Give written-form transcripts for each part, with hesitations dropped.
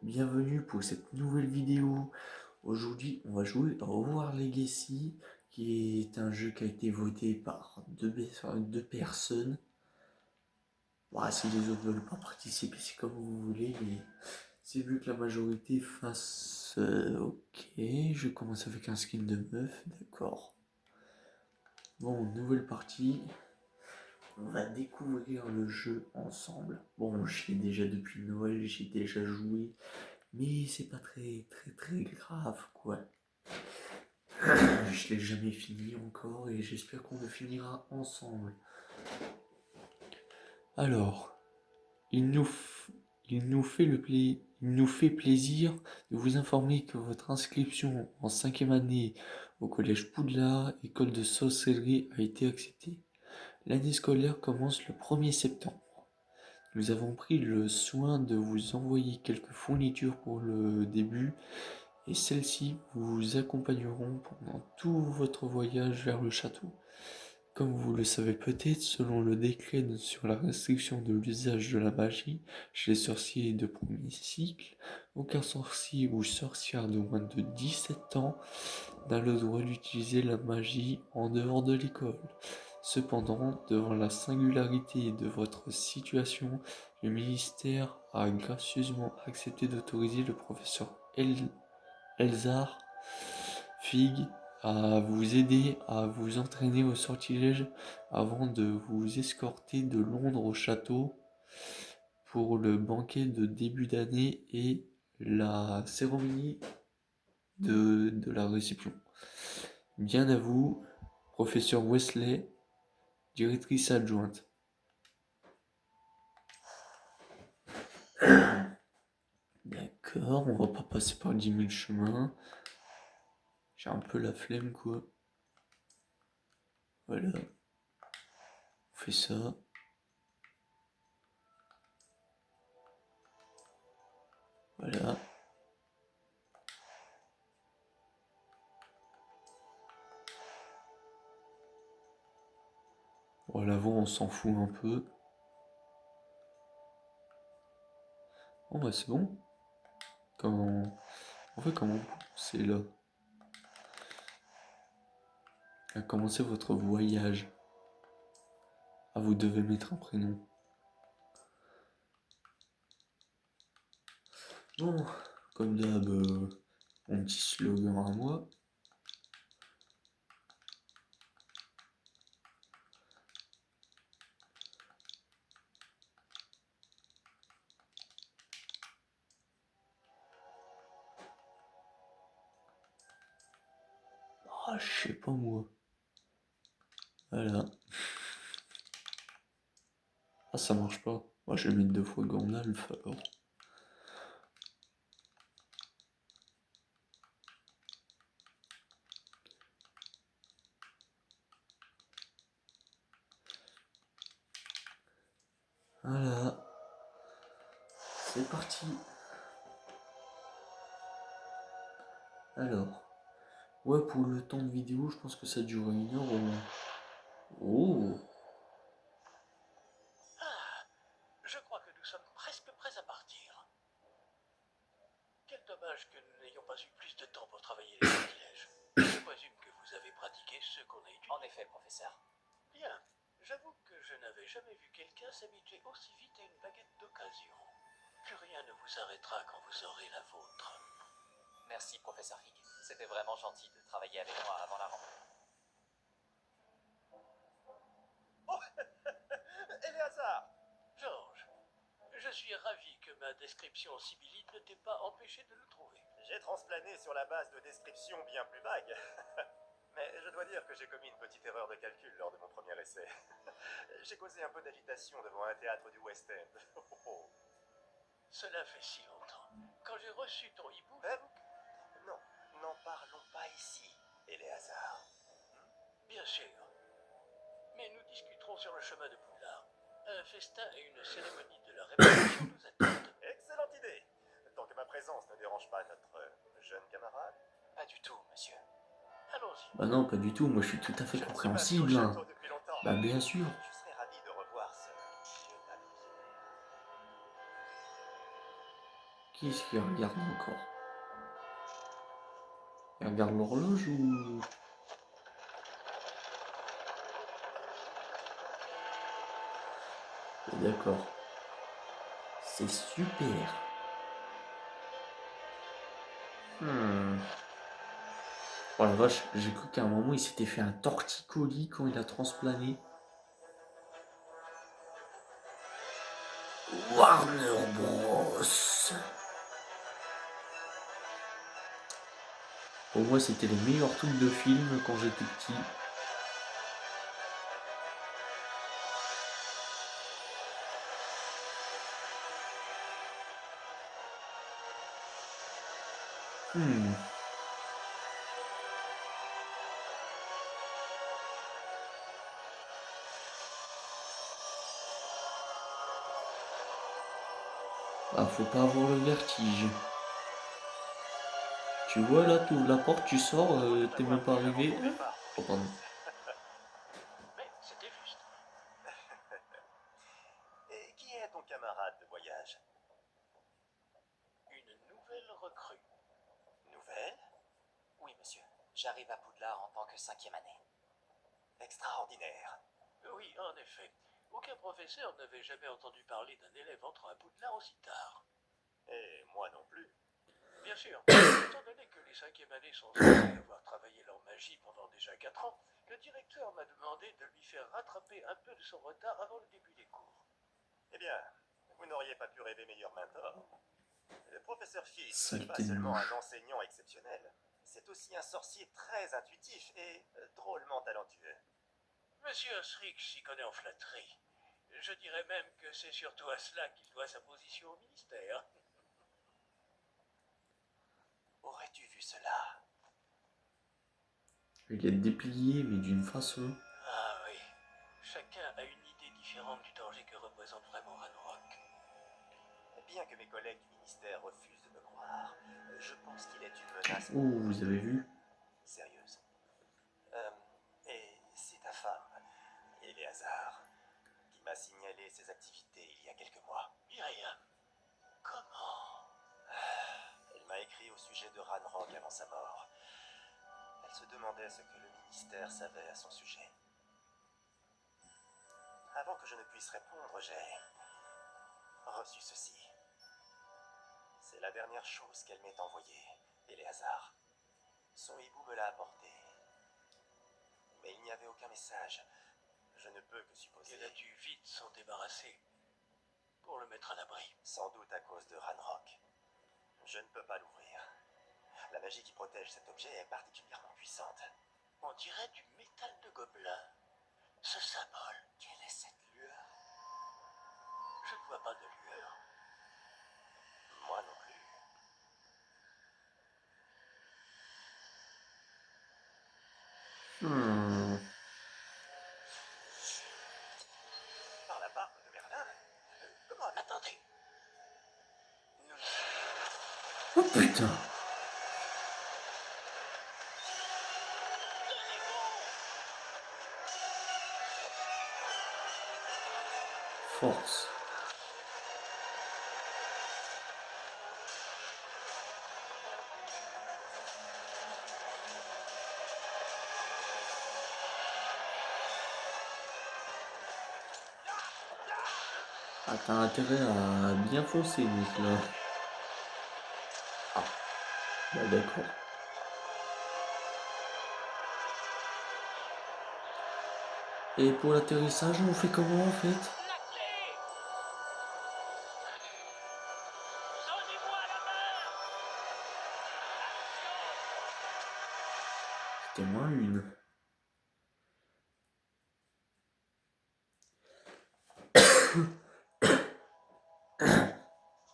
Bienvenue pour cette nouvelle vidéo. Aujourd'hui, on va jouer à Hogwarts Legacy, qui est un jeu qui a été voté par deux personnes. Bon, si les autres veulent pas participer, c'est comme vous voulez, mais c'est vu que la majorité fasse... ok, je commence avec un skin de meuf, d'accord. Bon, nouvelle partie. On va découvrir le jeu ensemble. Bon, je l'ai déjà depuis Noël, j'ai déjà joué. Mais c'est pas très grave quoi. Je l'ai jamais fini encore et j'espère qu'on le finira ensemble. Alors, il nous, il nous fait il nous fait plaisir de vous informer que votre inscription en 5e année au collège Poudlard, école de sorcellerie, a été acceptée. L'année scolaire commence le 1er septembre. Nous avons pris le soin de vous envoyer quelques fournitures pour le début et celles-ci vous accompagneront pendant tout votre voyage vers le château. Comme vous le savez peut-être, selon le décret sur la restriction de l'usage de la magie chez les sorciers de premier cycle, aucun sorcier ou sorcière de moins de 17 ans n'a le droit d'utiliser la magie en dehors de l'école. Cependant, devant la singularité de votre situation, le ministère a gracieusement accepté d'autoriser le professeur Elzar Fig à vous aider à vous entraîner au sortilège avant de vous escorter de Londres au château pour le banquet de début d'année et la cérémonie de la réception. Bien à vous, professeur Wesley, directrice adjointe. D'accord, on va pas passer par 10 000 chemins. J'ai un peu la flemme quoi. Voilà. On fait ça. Voilà. Bon, à l'avant, on s'en fout un peu. Bon, bah, c'est bon. En fait, comment c'est là à commencer votre voyage. Ah, vous devez mettre un prénom. Bon, comme d'hab, mon petit slogan à moi. Ah, je sais pas moi. Voilà. Ah, ça marche pas. Moi, je vais mettre 2 fois Gandalf alors. Voilà. C'est parti. Alors. Ouais, pour le temps de vidéo, je pense que ça dure 1 heure au moins. Oh. Je crois que nous sommes presque prêts à partir. Quel dommage que nous n'ayons pas eu plus de temps pour travailler les sortilèges. Je présume que vous avez pratiqué ce qu'on a étudié. En effet, professeur. Bien. J'avoue que je n'avais jamais vu quelqu'un s'habituer aussi vite à une baguette d'occasion. Plus rien ne vous arrêtera quand vous aurez la vôtre. Merci, professeur Fig. C'était vraiment gentil de travailler avec moi avant la rentrée. Oh Éléazar Georges, je suis ravi que ma description sibylline ne t'ait pas empêché de nous trouver. J'ai transplané sur la base de descriptions bien plus vagues. Mais je dois dire que j'ai commis une petite erreur de calcul lors de mon premier essai. J'ai causé un peu d'agitation devant un théâtre du West End. Cela fait si longtemps. Quand j'ai reçu ton hibou... Non, n'en parlons pas ici, Éléazar. Bien sûr. Mais nous discuterons sur le chemin de Poudlard. Un festin et une cérémonie de la réparation nous attendent. Excellente idée. Tant que ma présence ne dérange pas notre jeune camarade. Pas du tout, monsieur. Allons-y. Bah non, pas du tout. Moi, je suis tout à fait Je ne suis pas venu au compréhensible. Hein. château depuis longtemps. Bah bien sûr. Je serais ravi de revoir ce vieux Qui est-ce qui regarde encore? Il regarde l'horloge ou... D'accord. C'est super. Oh la vache, j'ai cru qu'à un moment il s'était fait un torticolis quand il a transplané. Warner Bros. Pour moi, c'était les meilleurs trucs de film quand j'étais petit. Ah, faut pas avoir le vertige. Tu vois là, tu ouvres la porte, tu sors, t'es même pas arrivé. Oh pardon. Mais c'était juste. Et qui est ton camarade de voyage? Une nouvelle recrue. Nouvelle? Oui, monsieur. J'arrive à Poudlard en tant que 5e année. Extraordinaire. Oui, en effet. Aucun professeur n'avait jamais entendu parler d'un élève entrant à Poudlard aussi tard. Et moi non plus. Bien sûr, étant donné que les 5e années sont censées avoir travaillé leur magie pendant déjà 4 ans, le directeur m'a demandé de lui faire rattraper un peu de son retard avant le début des cours. Eh bien, vous n'auriez pas pu rêver meilleur mentor. Le professeur Fisk n'est pas Saleté de seulement un mouche. enseignant exceptionnel, c'est aussi un sorcier très intuitif et drôlement talentueux. Monsieur Osric s'y connaît en flatterie. Je dirais même que c'est surtout à cela qu'il doit sa position au ministère. Aurais-tu vu cela? Il est déplié, mais d'une façon. Ah oui, chacun a une idée différente du danger que représente vraiment Ranrock. Bien que mes collègues du ministère refusent de me croire, je pense qu'il est une menace Oh, vous avez vu? sérieuse. Et c'est ta femme, Éléazar, qui m'a signalé ses activités il y a quelques mois. Myriam, comment? Elle m'a écrit au sujet de Ranrock avant sa mort. Elle se demandait ce que le ministère savait à son sujet. Avant que je ne puisse répondre, j'ai reçu ceci. C'est la dernière chose qu'elle m'ait envoyée, Éléazar. Son hibou me l'a apporté. Mais il n'y avait aucun message. Je ne peux que supposer... Elle a dû vite s'en débarrasser pour le mettre à l'abri. Sans doute à cause de Ranrock. Je ne peux pas l'ouvrir. La magie qui protège cet objet est particulièrement puissante. On dirait du métal de gobelin. Ce symbole. Quelle est cette lueur? Je ne vois pas de lueur. Moi non plus. Par la barbe de Merlin? Comment avez-vous... Attendez. Nous... Oh putain! Force. Ah, t'as intérêt à bien foncer, mec, là. Ah, bah d'accord. Et pour l'atterrissage, on fait comment, en fait? La clé! Donnez-moi la main! C'était moins une.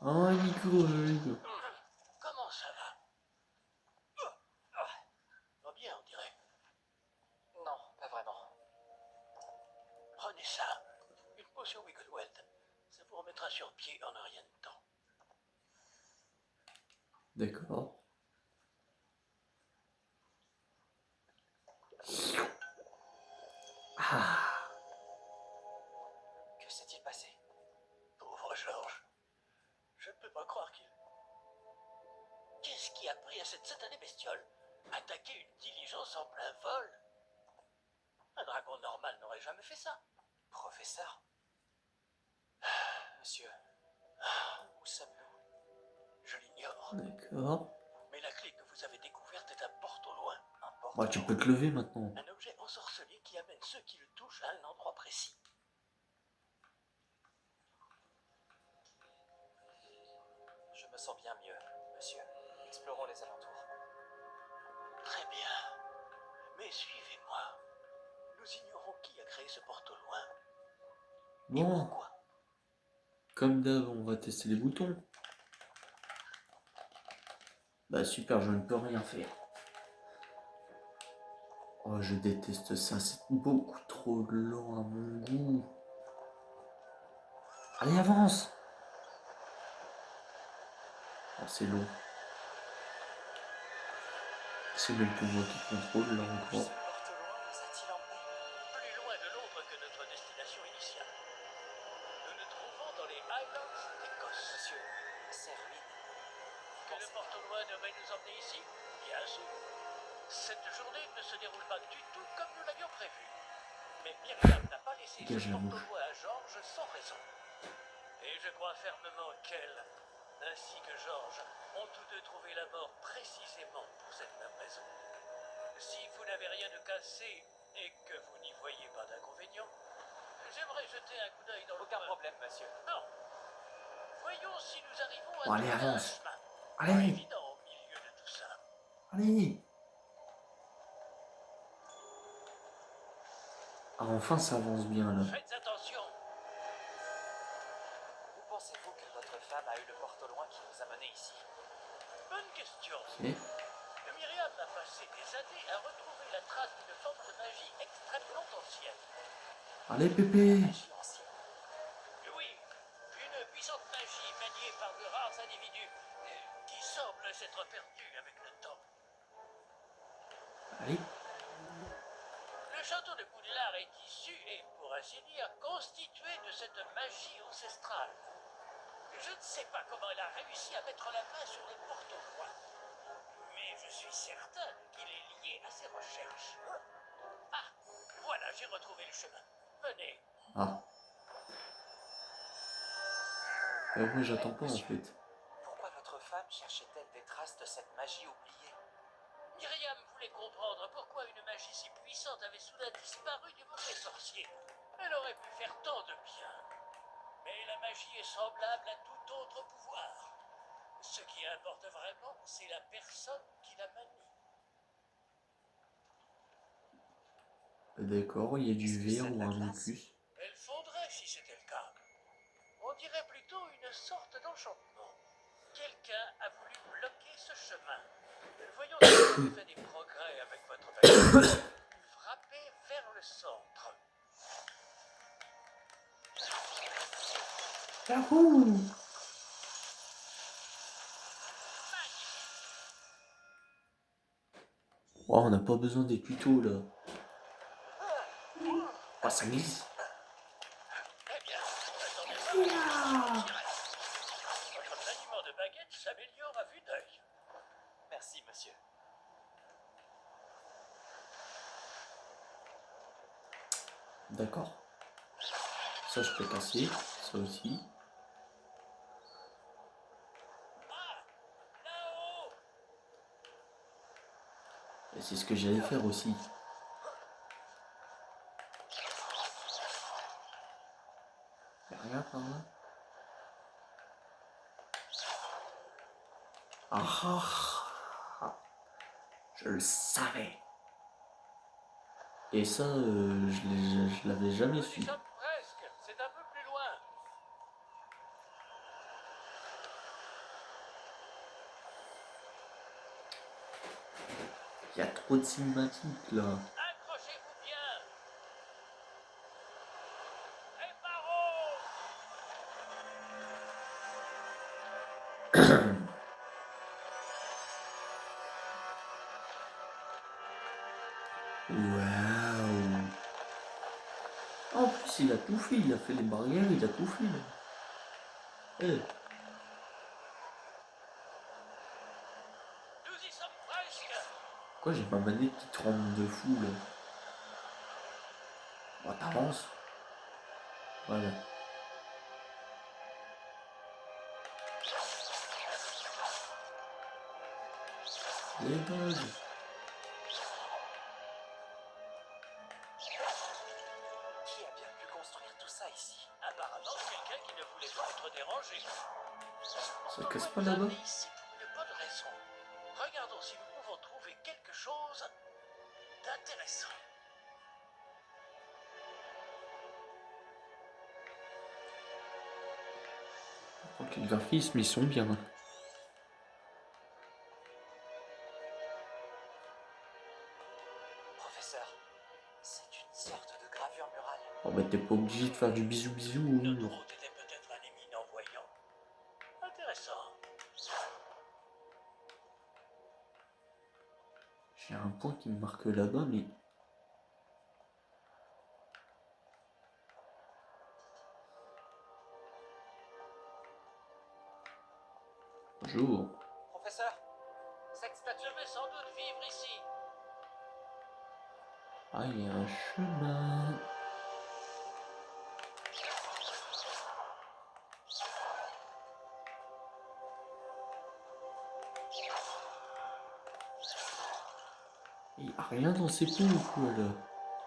Oh, Nico. Comment ça va? Va bien, on dirait. Non, pas vraiment. Prenez ça. Une potion Wiggleweld. Ça vous remettra sur pied en un rien de temps. D'accord. Ah, Que s'est-il passé? Pauvre Georges. Je ne peux pas croire qu'il... qui a pris à cette satanée bestiole? Attaquer une diligence en plein vol? Un dragon normal n'aurait jamais fait ça. Professeur? Monsieur, où sommes-nous? Je l'ignore. D'accord. Mais la clé que vous avez découverte est un porte au loin. Un porte. Bah, tu peux te lever maintenant. Un objet ensorcelé qui amène ceux qui le touchent à un endroit précis. Je me sens bien mieux, monsieur. Explorons les alentours. Très bien. Mais suivez-moi. Nous ignorons qui a créé ce porte au loin. Et Bon, pourquoi? comme d'hab, on va tester les boutons. Bah super, je ne peux rien faire. Oh, je déteste ça, c'est beaucoup trop lent à mon goût. Allez, avance! Oh, c'est long. C'est même plus moi qui contrôle là Ce encore. porte au loin nous a-t-il emmenés? Plus loin de Londres que notre destination initiale. Nous nous trouvons dans les Highlands d'Écosse. Monsieur, ces ruines. Que le porte au loin devait nous emmener ici? Bien sûr. Cette journée ne se déroule pas du tout comme nous l'avions prévu. Mais Myriam n'a pas laissé Dégage ce la porte bouche. au loin à Georges sans raison. Et je crois fermement qu'elle, ainsi que Georges, ont tous deux trouvé la mort précisément pour cette même raison. Si vous n'avez rien de cassé et que vous n'y voyez pas d'inconvénient, j'aimerais jeter un coup d'œil dans le Aucun coin. problème, monsieur. Non. Voyons si nous arrivons à Bon, allez, trouver un avance. chemin. Pas Allez, évident au milieu de tout ça. allez. Ah, enfin, ça avance bien là. Faites attention. Où pensez-vous que votre femme a eu le porte au loin qui nous a menés ici? Bonne question. Ok. Myriam a passé des années à retrouver la trace d'une forme de magie extrêmement ancienne. Allez, Pépé. Magie ancienne. Oui, une puissante magie maniée par de rares individus qui semble s'être perdue avec le temps. Allez. Le château de Poudlard est issu et, pour ainsi dire, constitué de cette magie ancestrale. Je ne sais pas comment elle a réussi à mettre la main sur les portes au loin, mais je suis certain qu'il est lié à ses recherches. Ah, voilà, j'ai retrouvé le chemin. Venez. Ah. Moi, j'attends pas en fait. Pourquoi votre femme cherchait-elle des traces de cette magie oubliée? Myriam voulait comprendre pourquoi une magie si puissante avait soudain disparu du monde des sorciers. Elle aurait pu faire tant de bien. Mais la magie est semblable à tout autre pouvoir. Ce qui importe vraiment, c'est la personne qui la manie. D'accord, il y a du Est-ce que verre c'est de ou la un glace? mucus. Elle fondrait si c'était le cas. On dirait plutôt une sorte d'enchantement. Quelqu'un a voulu bloquer ce chemin. Voyons si vous avez fait des progrès avec votre magie. Frappez vers le centre. Yahoo! Oh, on n'a pas besoin des tutos là. Oh, ça glisse. Eh bien, attendez pas. Votre maniement de baguette s'améliore à vue d'œil. Merci, monsieur. D'accord. Ça, je peux passer. Ça aussi. Ah, là-haut. Et c'est ce que j'allais faire aussi. Y'a rien par là. Ah ah. Je le savais. Et ça, je l'avais jamais Nous su. y sommes presque. C'est un peu plus loin. Il y a trop de cinématiques là. Accrochez-vous bien. Réparons. Waouh. En plus, il a tout fait. Il a fait les barrières, il a tout fait là. Eh. y sommes presque. Pourquoi j'ai ma manette qui tremble de fou là? Bon, t'avances. Voilà. Les bugs. Qui a bien pu construire tout ça ici? Apparemment, quelqu'un qui ne voulait pas être dérangé. Ça casse pas Nous là-bas? amener ici pour une bonne raison. Regardons si nous pouvons trouver quelque chose d'intéressant. Donc les graphismes ils sont bien. Professeur, c'est une sorte de gravure murale. Oh bah t'es pas obligé de faire du bisou bisou au Notre mur. hôte était peut-être un éminent voyant. Intéressant. J'ai un point qui me marque là-bas, mais... Bonjour. Professeur, cette statue... Je vais sans doute vivre ici. Ah, il y a un chemin. Il n'y a rien dans ces pots ou quoi là?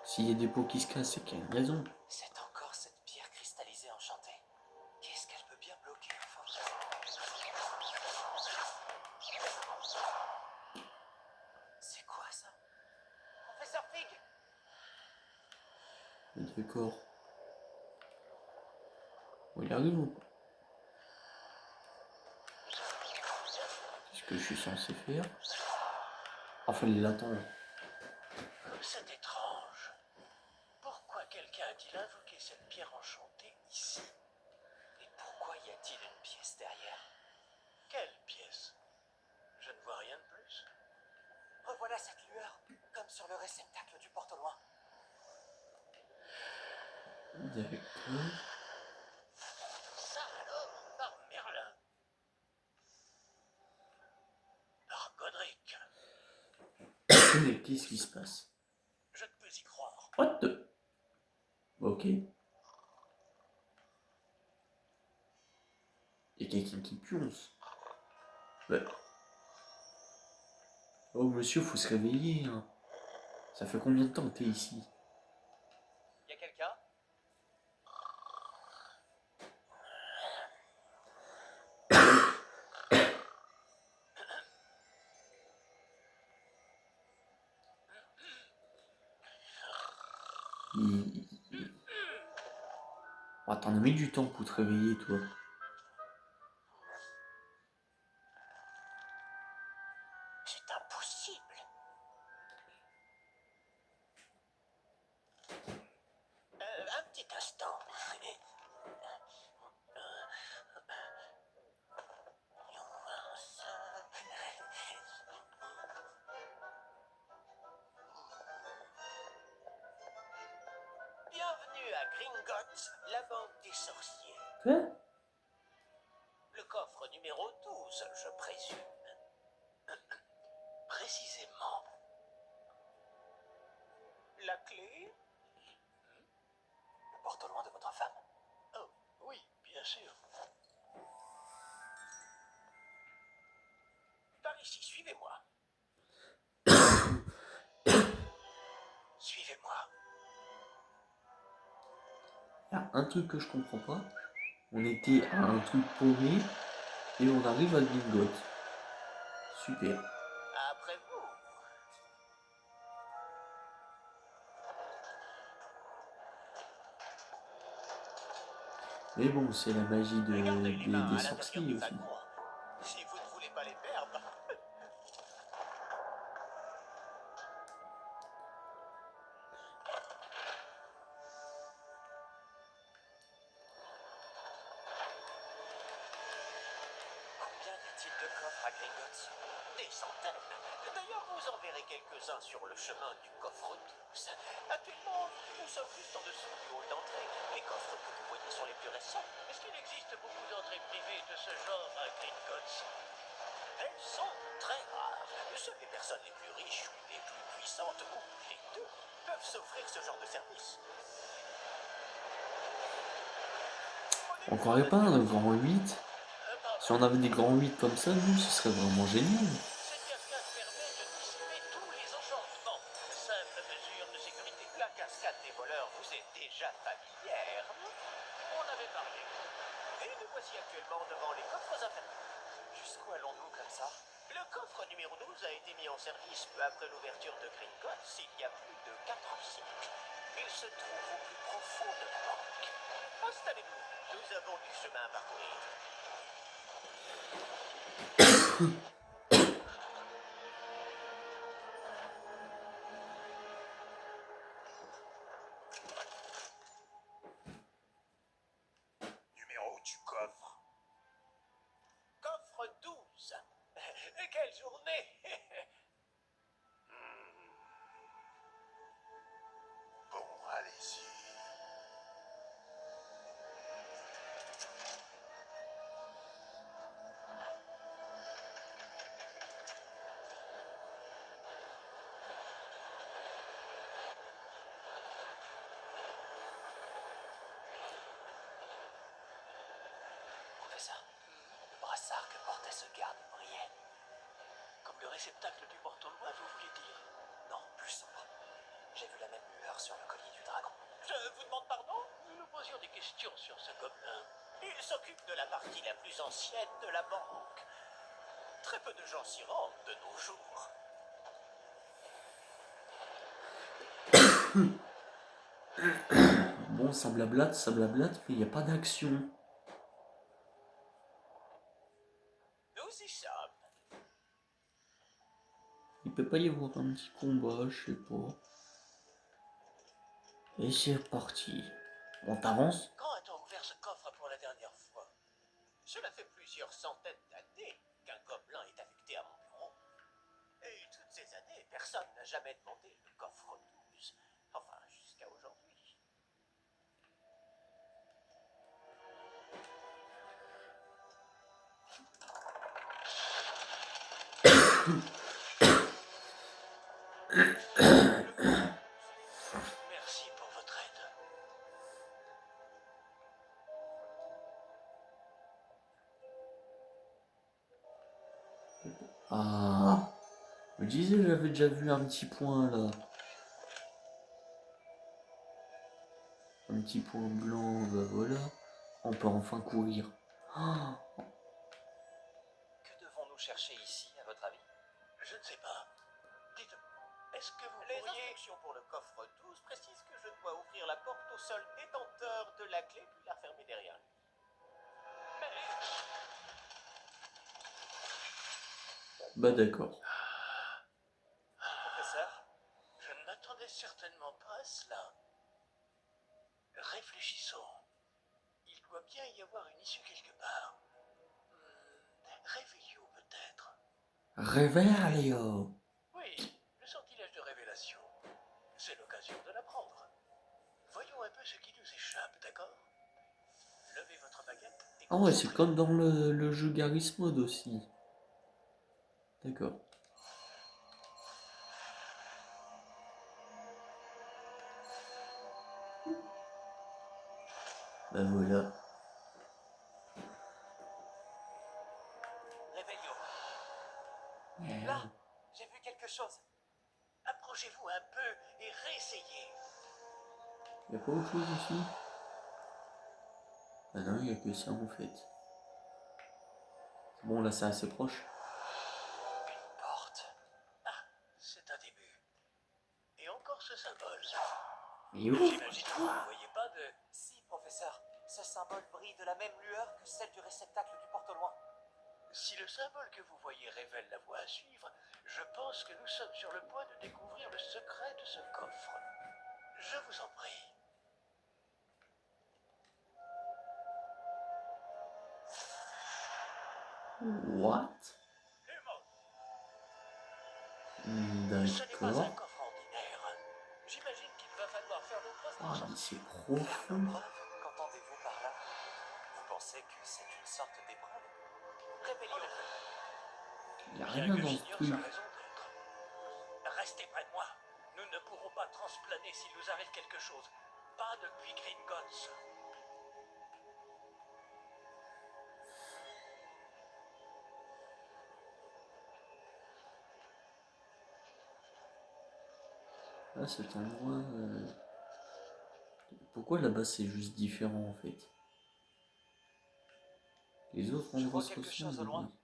S'il y a des pots qui se cassent, c'est qu'il y a une raison. C'est encore cette pierre cristallisée enchantée. Qu'est-ce qu'elle peut bien bloquer enfin? C'est quoi ça? Professeur Fig! Mais d'accord. Bon, il arrive ou pas? Qu'est-ce que je suis censé faire? Ah, fallait l'attendre. C'est étrange. Pourquoi quelqu'un a-t-il invoqué cette pierre enchantée ici? Et pourquoi y a-t-il une pièce derrière? Quelle pièce? Je ne vois rien de plus. Revoilà cette lueur, comme sur le réceptacle du porte au loin. D'accord. Ça alors, par Merlin. Par Godric. Mais qu'est-ce qui se passe? Je ne peux y croire. What the... Ok. Il y a quelqu'un qui pionce. Ouais. Oh monsieur, faut se réveiller, hein. Ça fait combien de temps que t'es ici? Y a quelqu'un? Oh, t'en as mis du temps pour te réveiller, toi. C'est impossible. Un petit instant. Bienvenue à Gringotts, la banque des sorciers. Quoi? Le coffre numéro 12, je présume. Précisément. La clé? Le porte au loin de votre femme. Oh, oui, bien sûr. Par ici, suivez-moi. Suivez-moi. Il y a un truc que je comprends pas. On était à un truc paumé et on arrive à Gringotts. Super. Après vous. Mais bon, c'est la magie Gardez les mains des à l'intérieur sorciers du aussi. wagon. Si vous ne voulez pas les perdre. Combien y a-t-il de coffres à Gringotts? Des centaines. D'ailleurs, vous en verrez quelques-uns sur le chemin du coffre 12. Actuellement, nous sommes juste en dessous du hall d'entrée. Les coffres que vous voyez sont les plus récents. Est-ce qu'il existe beaucoup d'entrées privées de ce genre à Gringotts? Elles sont très rares. Seules les personnes les plus riches ou les plus puissantes, ou les deux, peuvent s'offrir ce genre de service. On croirait pas un grand 8. Si on avait des grands 8 comme ça, nous, ce serait vraiment génial. Cette cascade permet de dissiper tous les enchantements. Simple mesure de sécurité. La cascade des voleurs vous est déjà familière. On avait parlé. Et nous voici actuellement devant les coffres infernaux. Jusqu'où allons-nous comme ça? Le coffre numéro 12 a été mis en service peu après l'ouverture de Gringotts il y a plus de 4 siècles. Il se trouve au plus profond de la banque. Installez-vous. Nous avons du chemin à parcourir. Numéro du coffre. Coffre 12. Quelle journée. Bon, allez-y. Professeur, le brassard que portait ce garde brillait. Comme le réceptacle du porte-loin, vous voulez dire? Non, plus sombre. J'ai vu la même lueur sur le collier du dragon. Je vous demande pardon? Nous nous posions des questions sur ce gobelin. Il s'occupe de la partie la plus ancienne de la banque. Très peu de gens s'y rendent de nos jours. Bon, ça blablate, mais il n'y a pas d'action. Nous y sommes. Il peut pas y avoir un petit combat, je sais pas. Et c'est reparti. On t'avance? Quand a-t-on ouvert ce coffre pour la dernière fois? Cela fait plusieurs centaines d'années qu'un gobelin est affecté à mon bureau. Et toutes ces années, personne n'a jamais demandé le coffre 12. Enfin, jusqu'à aujourd'hui. Merci pour votre aide. Ah, je me disais, j'avais déjà vu un petit point là. Un petit point blanc, bah voilà. On peut enfin courir. Ah, Que devons-nous chercher ici, à votre avis? Je ne sais pas. Dites, est-ce que vous Les instructions pour le coffre 12 précisent que je dois ouvrir la porte au seul détenteur de la clé puis la fermer derrière lui. Mais... bah d'accord. Professeur? Je ne m'attendais certainement pas à cela. Réfléchissons. Il doit bien y avoir une issue quelque part. Réveillou peut-être. Réveille-Léo. Oui, le sortilège de révélation. C'est l'occasion de l'apprendre. Voyons un peu ce qui nous échappe, d'accord? Levez votre baguette et Ah ouais, c'est concentrez-vous. comme dans le jeu Garry's Mod aussi. D'accord. Bah voilà. Réveillon. Là, Merde. j'ai vu quelque chose. Approchez-vous un peu et réessayez. Y'a pas autre chose ici? Ah non, y a que ça en fait. Bon, là c'est assez proche. Une porte. C'est un début. Et encore ce symbole. Et où? J'imagine que vous ne voyez pas de... Si, professeur, ce symbole brille de la même lueur que celle du réceptacle du porte-loin. Si le symbole que vous voyez révèle la voie à suivre, je pense que nous sommes sur le point de découvrir le secret de ce coffre. Je vous en prie. What? Ce n'est pas un D'accord. coffre ordinaire. J'imagine qu'il va falloir faire nos preuves pour Ah, sortir. mais c'est Faire profond. nos preuves? Qu'entendez-vous par là? Vous pensez que c'est une sorte d'épreuve? Réveillons. Y a Bien rien que dans ce j'ignore truc. sa raison d'être. silence planer s'il nous arrive quelque chose. Pas depuis Gringotts. Ah, cet endroit... Pourquoi là-bas c'est juste différent en fait? Les autres Je endroits vois se quelque chose au ressemblent, loin. oui.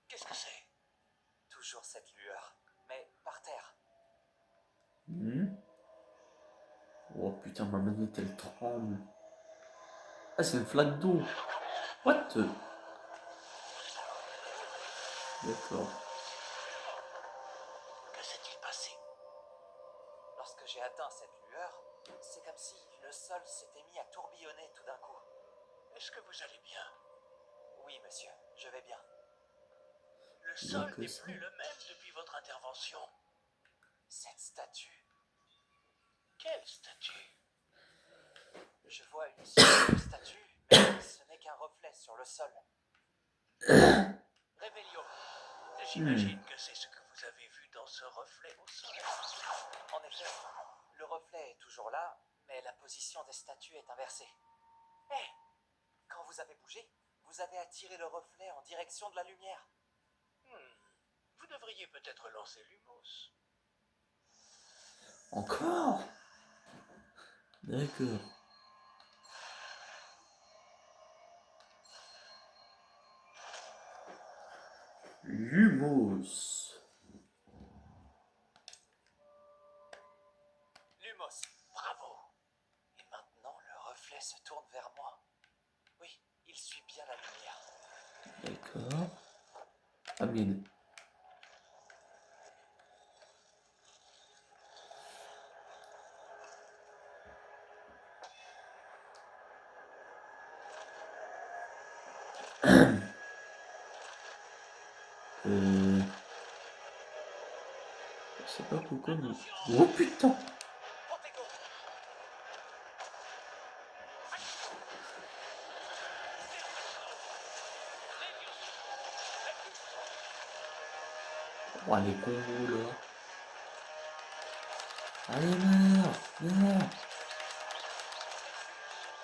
Qu'est-ce que c'est? Toujours cette lueur, mais par terre. Oh putain, ma manette elle tremble. Ah, c'est une flaque d'eau. What? D'accord. Que s'est-il passé? Lorsque j'ai atteint cette lueur, c'est comme si le sol s'était mis à tourbillonner tout d'un coup. Est-ce que vous allez bien? Oui, monsieur, je vais bien. Le Il y a sol que n'est ça. plus le même depuis votre intervention. Cette statue, Quelle statue? je vois une superbe statue, mais ce n'est qu'un reflet sur le sol. Revelio, j'imagine que c'est ce que vous avez vu dans ce reflet au sol. En effet, le reflet est toujours là, mais la position des statues est inversée. Hé, quand vous avez bougé, vous avez attiré le reflet en direction de la lumière. Vous devriez peut-être lancer Lumos. Encore? D'accord. Lumos. Lumos, bravo. Et maintenant, le reflet se tourne vers moi. Oui, il suit bien la lumière. D'accord. Amine. Je sais pas pourquoi, mais... Oh putain! Protego. Oh, les combos, là. Allez, meurs! Meurs!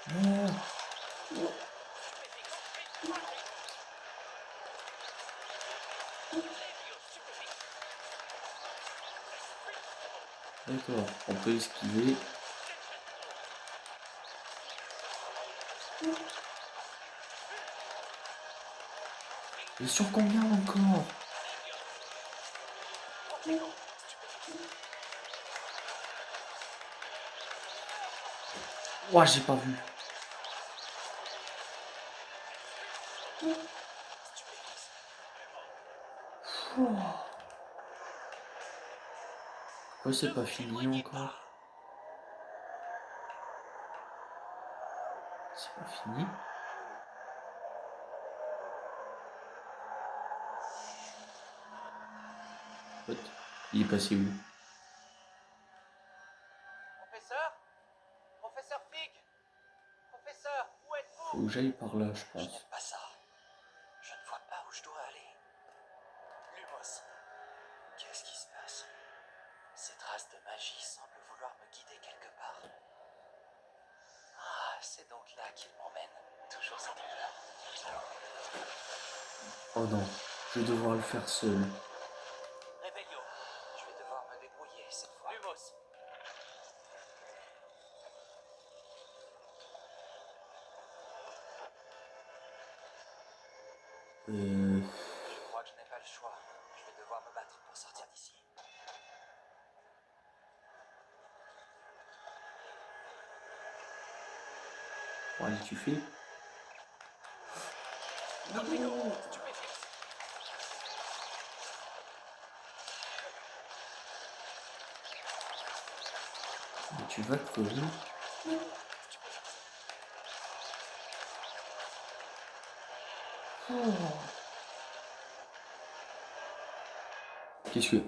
Meurs! D'accord, on peut esquiver. Et sur combien encore? Ouah, j'ai pas vu. Pourquoi c'est pas fini encore? C'est pas fini? What? Il est passé où? Professeur? Professeur Fig? Professeur, où êtes-vous? Faut que j'aille par là, je Je pense. n'aime pas ça. Je ne vois pas où je dois aller. Lumos, qu'est-ce qui se passe? Ces traces de magie semblent vouloir me guider quelque part. Ah, c'est donc là qu'il m'emmène. Toujours cette lueur. Oh non, je vais devoir le faire seul. Revelio, je vais devoir me débrouiller cette fois. Lumos. Je crois que je n'ai pas le choix. Je vais devoir me battre pour sortir d'ici. Bon, allez, tu fais. Mais tu vas crever. Oh. Qu'est-ce que...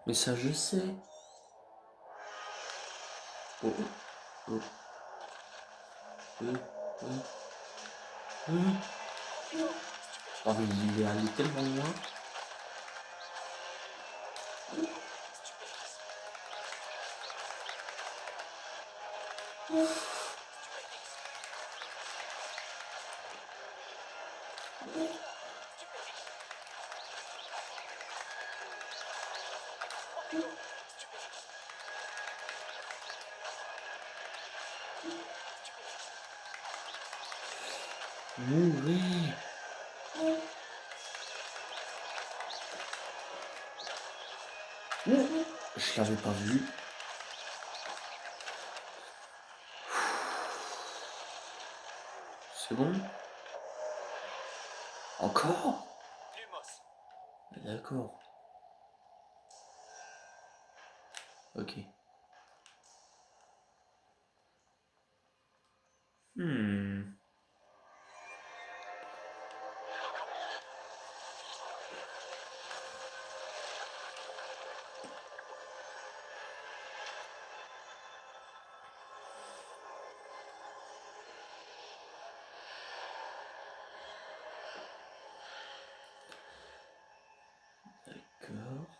Mais ça, je sais. Oh, oh, oh. Euh. Oh, mais il est allé tellement loin. Stupéfix. Stupéfix. Antigo. Stupéfix. Stupéfix. Mourir. Je l'avais pas vu. C'est bon? Encore? Lumos. D'accord. Ok. Hmm. D'accord.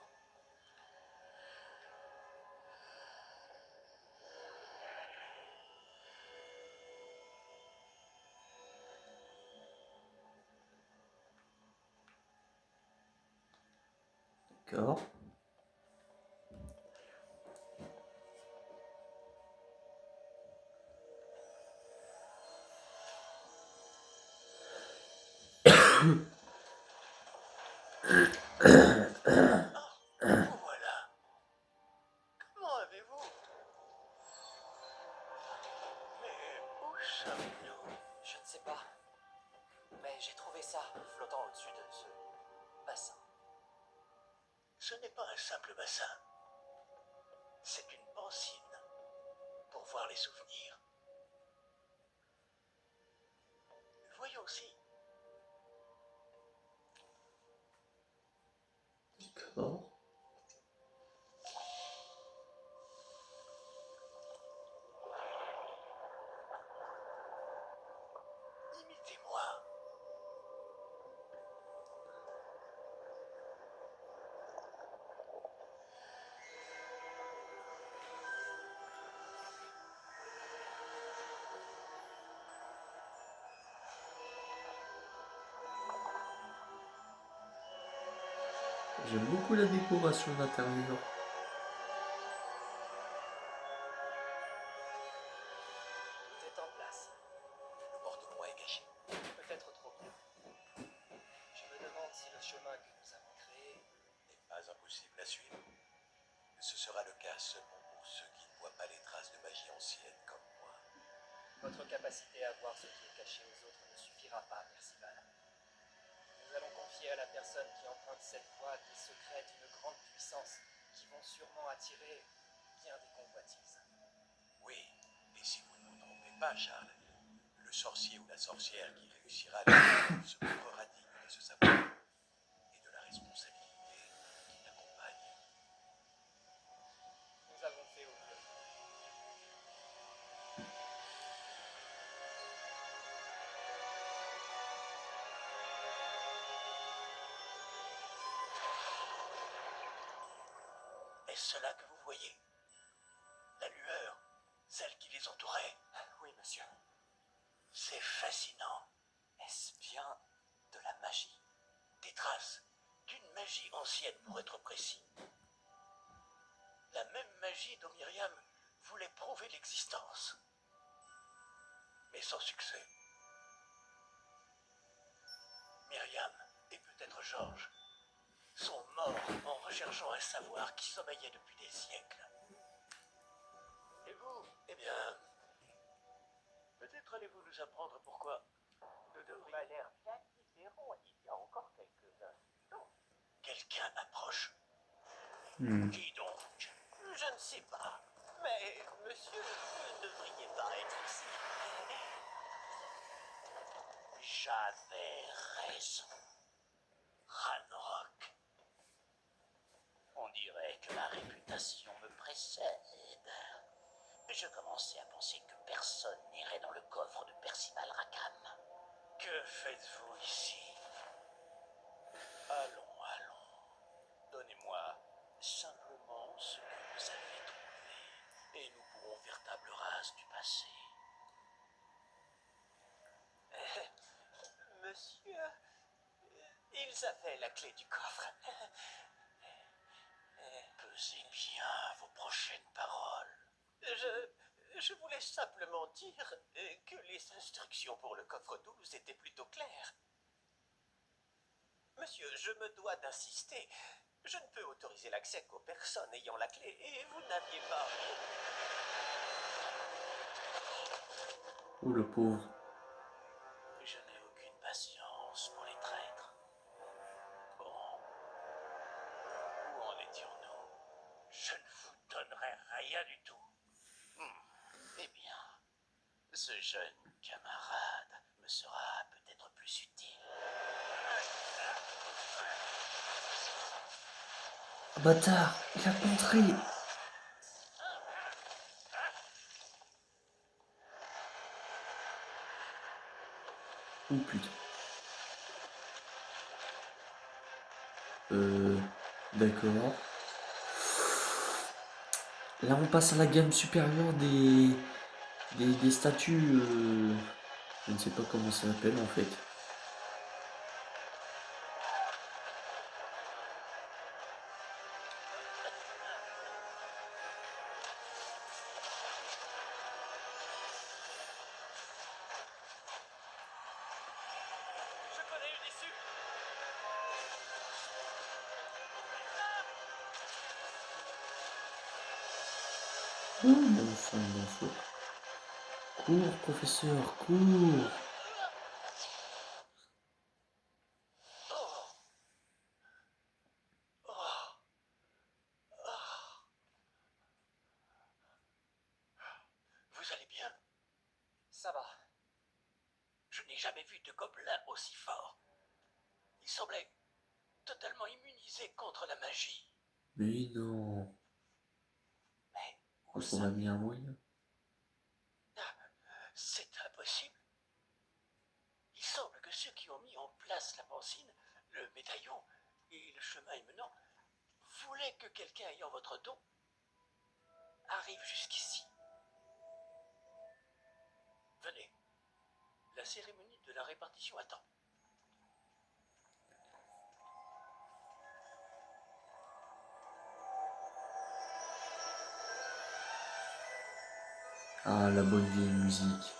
D'accord. Vous voilà. Comment avez-vous? Mais où sommes-nous? Je ne sais pas. Mais j'ai trouvé ça flottant au-dessus de ce bassin. Ce n'est pas un simple bassin. C'est une pancine pour voir les souvenirs. Voyons si. D'accord. Imitez-moi. J'aime beaucoup la décoration d'intérieur. Tout est en place. Le porte-loin est caché. Peut-être trop bien. Je me demande si le chemin que nous avons créé... N'est pas impossible à suivre. Ce sera le cas seulement pour ceux qui ne voient pas les traces de magie ancienne comme moi. Votre capacité à voir ce qui est caché aux autres ne suffira pas, Percival. Nous allons confier à la personne qui emprunte cette voie des secrets d'une grande puissance qui vont sûrement attirer bien des convoitises. Oui, et si vous ne vous trompez pas, Charles, le sorcier ou la sorcière qui réussira à le se montrera digne de ce savoir et de la responsabilité qui l'accompagne. Nous avons fait au mieux. Est-ce cela que vous voyez? La lueur, celle qui les entourait. Oui, monsieur. C'est fascinant. Est-ce bien de la magie? Des traces d'une magie ancienne, pour être précis. La même magie dont Myriam voulait prouver l'existence. Mais sans succès. Myriam, et peut-être Georges, sont morts en recherchant un savoir qui sommeillait depuis des siècles. Et vous, eh bien, peut-être allez-vous nous apprendre pourquoi nous devrions... a l'air bien différent il y a encore quelques instants. Quelqu'un approche. Hmm. Qui donc? Je ne sais pas. Mais, monsieur, vous ne devriez pas être ici. J'avais raison. Ranrock. On dirait que la réputation me précède. Je commençais à penser que personne n'irait dans le coffre de Percival Rackham. Que faites-vous ici? Allons, allons. Donnez-moi simplement ce que vous avez trouvé, et nous pourrons faire table rase du passé. Ils avaient la clé du coffre. Pesez bien vos prochaines paroles. Je voulais simplement dire que les instructions pour le coffre 12 étaient plutôt claires. Monsieur, je me dois d'insister. Je ne peux autoriser l'accès qu'aux personnes ayant la clé et vous n'aviez pas... Oh, le pauvre. Je n'ai aucune patience pour les traîtres. Bon, où en étions-nous? Je ne vous donnerai rien du tout. Eh bien, ce jeune camarade me sera peut-être plus utile. Ah, bâtard, il a contré. Oh putain. D'accord. Là, on passe à la gamme supérieure des statues. Je ne sais pas comment ça s'appelle en fait. Je connais une issue. Oh, bon sang, bon sang. Cours, professeur, cours. Vous allez bien? Ça va. Je n'ai jamais vu de gobelin aussi fort. Il semblait totalement immunisé contre la magie. Mais non. Mais On où trouve ça? bien un moyen. C'est impossible. Il semble que ceux qui ont mis en place la pancine, le médaillon et le chemin émenant voulaient que quelqu'un ayant votre don arrive jusqu'ici. Venez. La cérémonie de la répartition attend. Ah, la bonne vieille musique.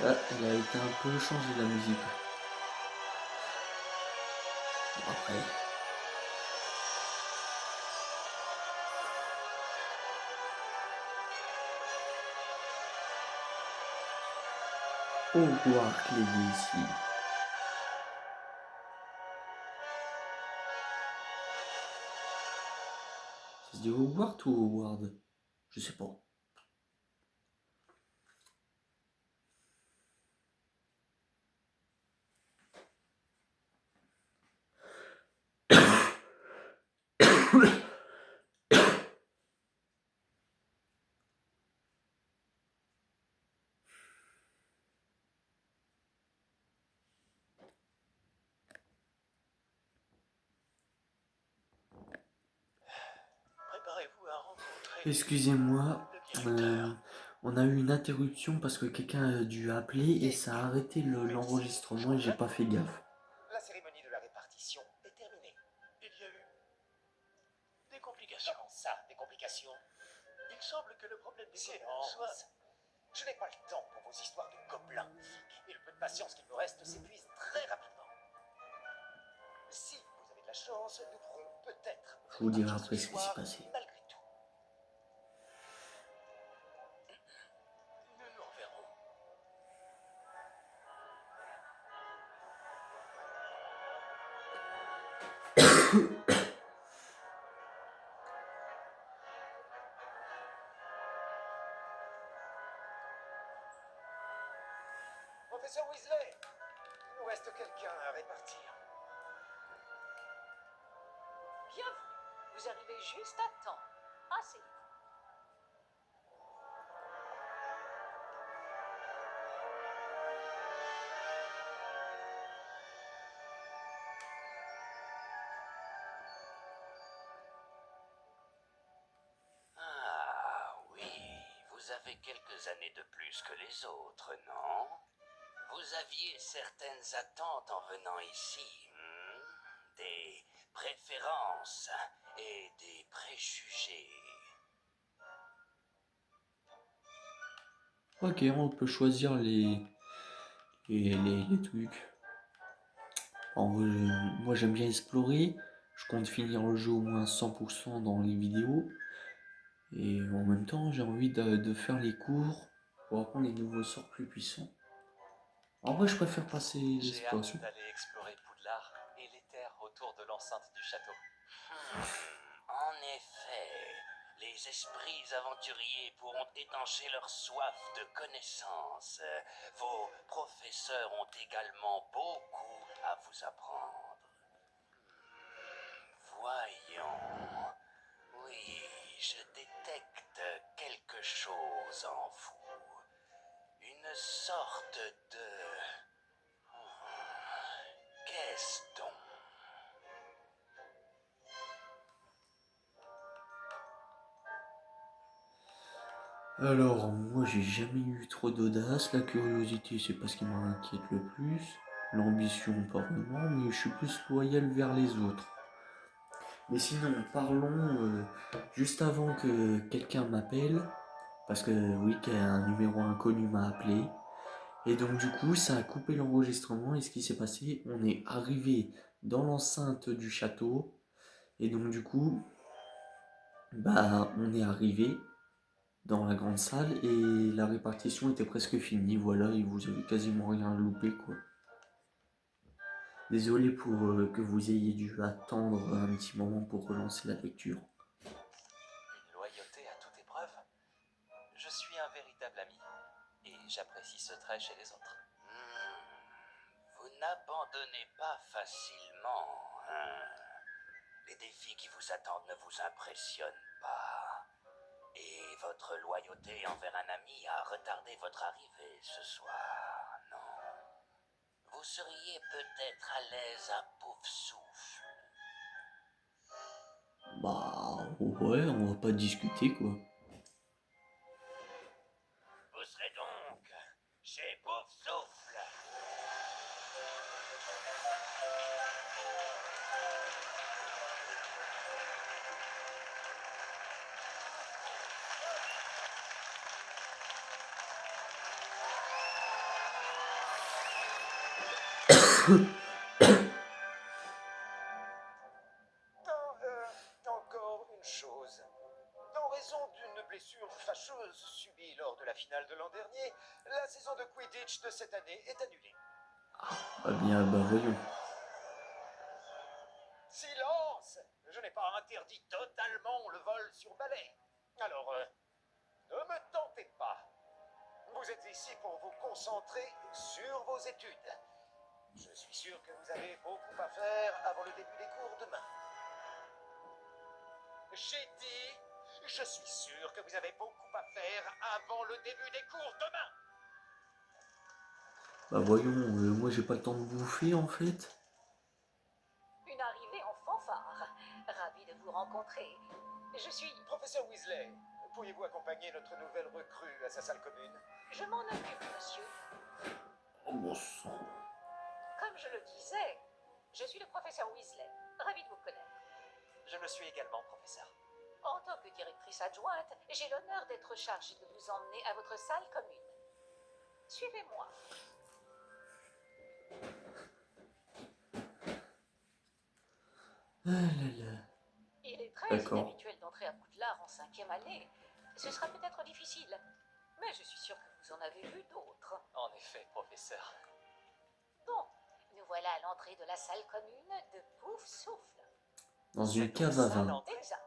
Ah, elle a été un peu changée la musique. Bon, après. Hogwarts Legacy. Ça se dit Hogwarts ou Howard? Je sais pas. Préparez-vous à rencontrer Excusez-moi, le directeur. on a eu une interruption parce que quelqu'un a dû appeler et ça a arrêté l'enregistrement et j'ai pas fait gaffe. La cérémonie de la répartition est terminée. Il y a eu des complications. Comment ça, des complications? Il semble que le problème des gobelins Silence. soit... Je n'ai pas le temps pour vos histoires de gobelins. Et le peu de patience qu'il me reste s'épuise très rapidement. Si vous avez de la chance, nous pourrons peut-être Je vous dirai répartir après ce qui s'est soir, passé. malgré tout. Nous nous reverrons. Professeur Weasley, il nous reste quelqu'un à répartir. Bienvenue. Vous arrivez juste à temps. Asseyez-vous. avez quelques années de plus que les autres, non? Vous aviez certaines attentes en venant ici, des préférences et des préjugés. Ok, on peut choisir les trucs. En vrai, moi j'aime bien explorer. Je compte finir le jeu au moins 100% dans les vidéos. Et en même temps, j'ai envie de faire les cours pour apprendre les nouveaux sorts plus puissants. En vrai, je préfère passer J'ai hâte l'exploration. d'aller explorer Poudlard et les terres autour de l'enceinte du château. En effet, les esprits aventuriers pourront étancher leur soif de connaissances. Vos professeurs ont également beaucoup à vous apprendre. Voyons. Oui, je détecte quelque chose en vous. Une sorte de... Qu'est-ce donc? Alors, moi j'ai jamais eu trop d'audace. La curiosité, c'est pas ce qui m'inquiète le plus. L'ambition, pas vraiment, mais je suis plus loyal vers les autres. Mais sinon, parlons juste avant que quelqu'un m'appelle. Parce que oui, qu'un numéro inconnu m'a appelé. Et donc du coup, ça a coupé l'enregistrement. Et ce qui s'est passé, on est arrivé dans l'enceinte du château. Et donc du coup, bah on est arrivé dans la grande salle et la répartition était presque finie. Voilà, et vous avez quasiment rien loupé quoi. Désolé pour que vous ayez dû attendre un petit moment pour relancer la lecture. Une loyauté à toute épreuve? Je suis un véritable ami et j'apprécie ce trait chez les autres. Vous n'abandonnez pas facilement, hein? Les défis qui vous attendent ne vous impressionnent pas. Et votre loyauté envers un ami a retardé votre arrivée ce soir, non? Vous seriez peut-être à l'aise à Pouf Souffle. Bah ouais, on va pas discuter quoi. Vous serez donc chez Pouf Souffle. Encore une chose. En raison d'une blessure fâcheuse subie lors de la finale de l'an dernier, la saison de Quidditch de cette année est annulée. Ah bien, bah voyons. Silence! Je n'ai pas interdit totalement le vol sur balai. Alors, ne me tentez pas. Vous êtes ici pour vous concentrer sur vos études. Je suis sûr que vous avez beaucoup à faire avant le début des cours demain. J'ai dit, je suis sûr que vous avez beaucoup à faire avant le début des cours demain. Bah voyons, moi j'ai pas le temps de bouffer en fait. Une arrivée en fanfare. Ravi de vous rencontrer. Je suis... Professeur Weasley, pourriez-vous accompagner notre nouvelle recrue à sa salle commune? Je m'en occupe, monsieur. Oh bon sang. Comme je le disais, je suis le professeur Weasley. Ravi de vous connaître. Je le suis également, professeur. En tant que directrice adjointe, j'ai l'honneur d'être chargée de vous emmener à votre salle commune. Suivez-moi. Ah là là. Il est très D'accord. inhabituel d'entrer à Poudlard en 5e année. Ce sera peut-être difficile, mais je suis sûre que vous en avez vu d'autres. En effet, professeur. Bon, nous voilà à l'entrée de la salle commune de Pouf Souffle. Dans une C'est cave à ça, vin. l'entrée? Exact.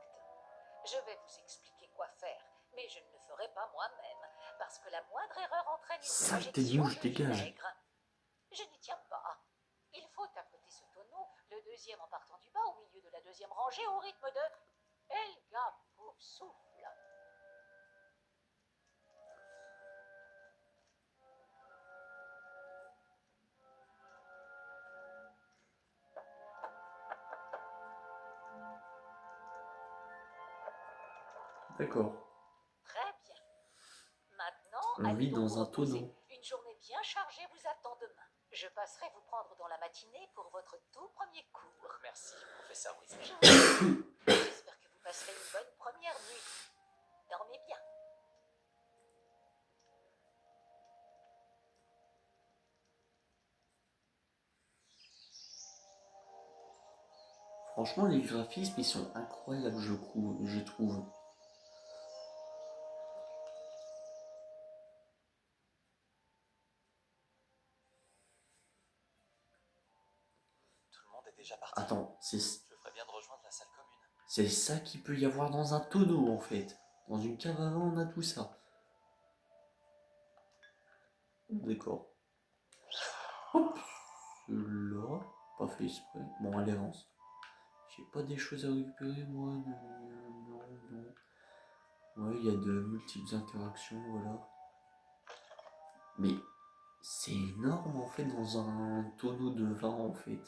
Je vais vous expliquer quoi faire, mais je ne le ferai pas moi-même, parce que la moindre erreur entraîne une Saleté de projection mouche, de dégage. vinaigre. Je n'y tiens pas. Il faut tapoter ce tonneau, le deuxième en partant du bas, au milieu de la deuxième rangée, au rythme de Helga Pouf Souffle. D'accord. Très bien. maintenant, On vit allez donc dans vous un reposer. tonneau. Une journée bien chargée vous attend demain. Je passerai vous prendre dans la matinée pour votre tout premier cours. Merci, professeur Weasley. Je vous en prie. J'espère que vous passerez une bonne première nuit. Dormez bien. Franchement, les graphismes, ils sont incroyables, je trouve. Tout le monde est déjà parti. Attends, Je ferais bien de rejoindre la salle commune. c'est ça qu'il peut y avoir dans un tonneau, en fait. Dans une cave à vin, on a tout ça. D'accord. Hop, là, pas fait exprès. Bon, allez, avance. J'ai pas des choses à récupérer, moi. Non, non. Ouais, il y a de multiples interactions, voilà. Mais c'est énorme, en fait, dans un tonneau de vin, en fait.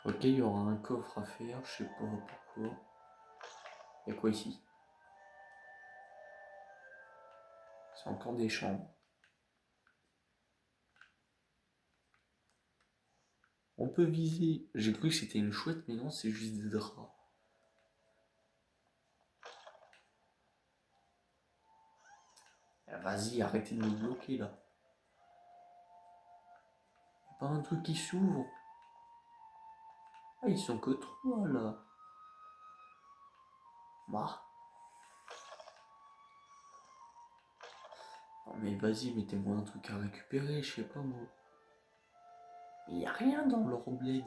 Ok, il y aura un coffre à faire, je sais pas pourquoi. Il y a quoi ici? C'est encore des chambres. On peut viser. J'ai cru que c'était une chouette, mais non, c'est juste des draps. Ah, vas-y, arrêtez de me bloquer là. Y'a pas un truc qui s'ouvre? Ah, ils sont que trois là. Bah. Non mais vas-y, mettez-moi un truc à récupérer, je sais pas moi. Mais y a rien dans leur bled.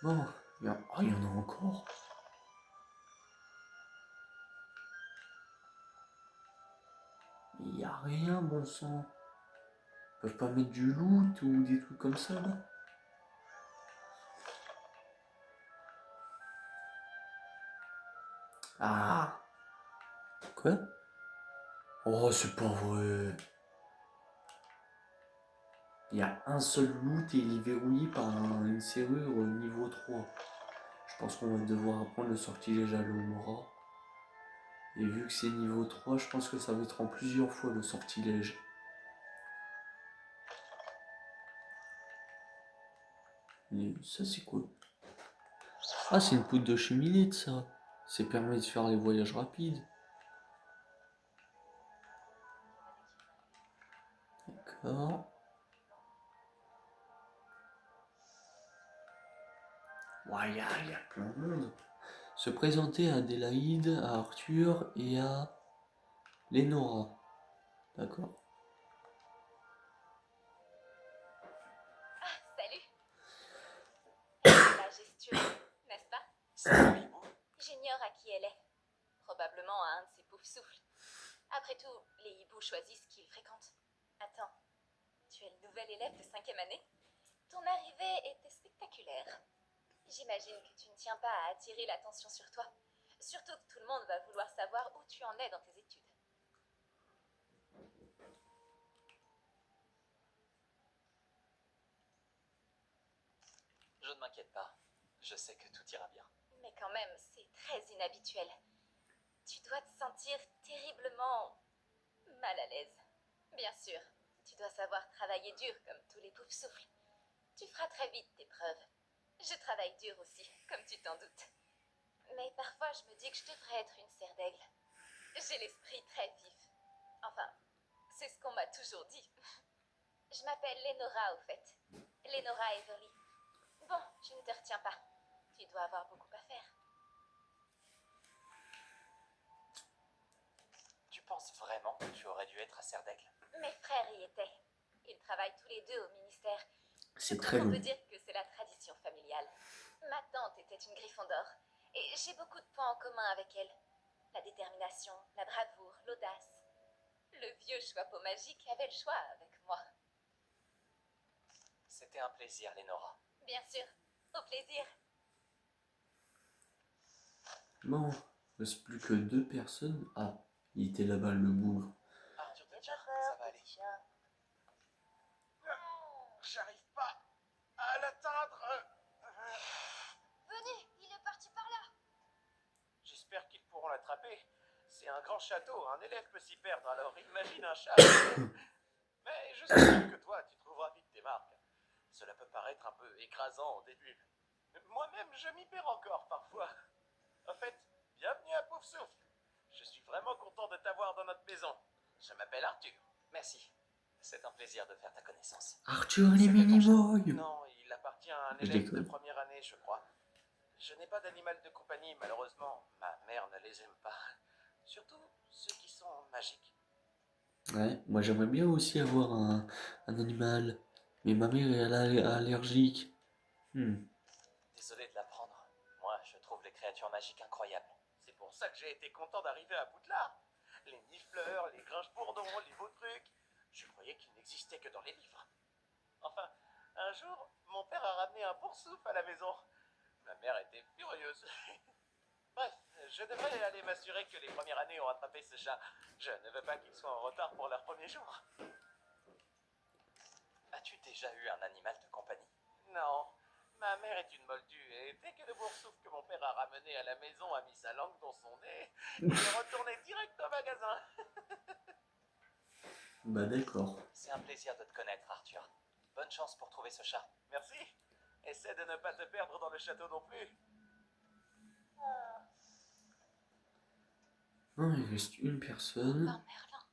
Bon, oh, y en a encore. Mais y a rien, bon sang. Ils peuvent pas mettre du loot ou des trucs comme ça là. Ah. Quoi? Oh, c'est pas vrai. Il y a un seul loot et il est verrouillé par une serrure niveau 3. Je pense qu'on va devoir apprendre le sortilège à l'Omora. Et vu que c'est niveau 3, je pense que ça va être en plusieurs fois le sortilège. Et ça c'est quoi? Ah, c'est une poudre de cheminée ça. Ça permet de faire les voyages rapides. D'accord. Ouais, il y a plein de monde. Se présenter à Adélaïde, à Arthur et à Lénora. D'accord. Ah, salut. Elle est la gestuelle, n'est-ce pas? C'est un hibou. J'ignore à qui elle est. Probablement à un de ses poufs-souffles. Après tout, les hiboux choisissent qui ils fréquentent. Attends, tu es le nouvel élève de 5e année? Ton arrivée était spectaculaire. J'imagine que tu ne tiens pas à attirer l'attention sur toi. Surtout que tout le monde va vouloir savoir où tu en es dans tes études. Je ne m'inquiète pas. Je sais que tout ira bien. Mais quand même, c'est très inhabituel. Tu dois te sentir terriblement mal à l'aise. Bien sûr, tu dois savoir travailler dur comme tous les poufs-souffles. Tu feras très vite tes preuves. Je travaille dur aussi, comme tu t'en doutes. Mais parfois, je me dis que je devrais être une serre d'aigle. J'ai l'esprit très vif. Enfin, c'est ce qu'on m'a toujours dit. Je m'appelle Lénora, au fait. Lénora Everly. Bon, je ne te retiens pas. Tu dois avoir beaucoup à faire. Tu penses vraiment que tu aurais dû être à Serdaigle? Mes frères y étaient. Ils travaillent tous les deux au ministère. C'est Je crois très qu'on long. peut dire que c'est la tradition familiale. Ma tante était une Gryffondor, et j'ai beaucoup de points en commun avec elle. La détermination, la bravoure, l'audace. Le vieux chapeau magique avait le choix avec moi. C'était un plaisir, Lénora. Bien sûr, au plaisir. Bon, il reste plus que 2 personnes. Ah, il était là-bas le bougre. Arthur N'aie Picard, pas peur, ça va aller. petit chien. J'arrive pas. C'est un grand château, un élève peut s'y perdre, alors imagine un chat. Mais je suis sûr que toi, tu trouveras vite tes marques. Cela peut paraître un peu écrasant au début. Moi-même, je m'y perds encore parfois. En fait, bienvenue à Pouf Souffle. Je suis vraiment content de t'avoir dans notre maison. Je m'appelle Arthur. Merci. C'est un plaisir de faire ta connaissance. Arthur et les C'est quoi ton chat? Minimoys. Non, il appartient à un Je élève de déconne. première année, je crois. Je n'ai pas d'animal de compagnie, malheureusement. Ma mère ne les aime pas. Surtout ceux qui sont magiques. Ouais, moi j'aimerais bien aussi avoir un animal. Mais ma mère est allergique. Désolé de l'apprendre. Moi, je trouve les créatures magiques incroyables. C'est pour ça que j'ai été content d'arriver à Poudlard. Les nifleurs, les grinche-bourdons, les beaux trucs. Je croyais qu'ils n'existaient que dans les livres. Enfin, un jour, mon père a ramené un boursouf à la maison. Ma mère était furieuse. Bref, je devrais aller m'assurer que les premières années ont attrapé ce chat. Je ne veux pas qu'ils soient en retard pour leur premier jour. As-tu déjà eu un animal de compagnie? Non, ma mère est une moldue et dès que le boursouf que mon père a ramené à la maison a mis sa langue dans son nez, il est retourné direct au magasin. Bah d'accord. C'est un plaisir de te connaître, Arthur. Bonne chance pour trouver ce chat. Merci. Essaie de ne pas te perdre dans le château non plus. Non, il reste une personne. Oh, Merlin.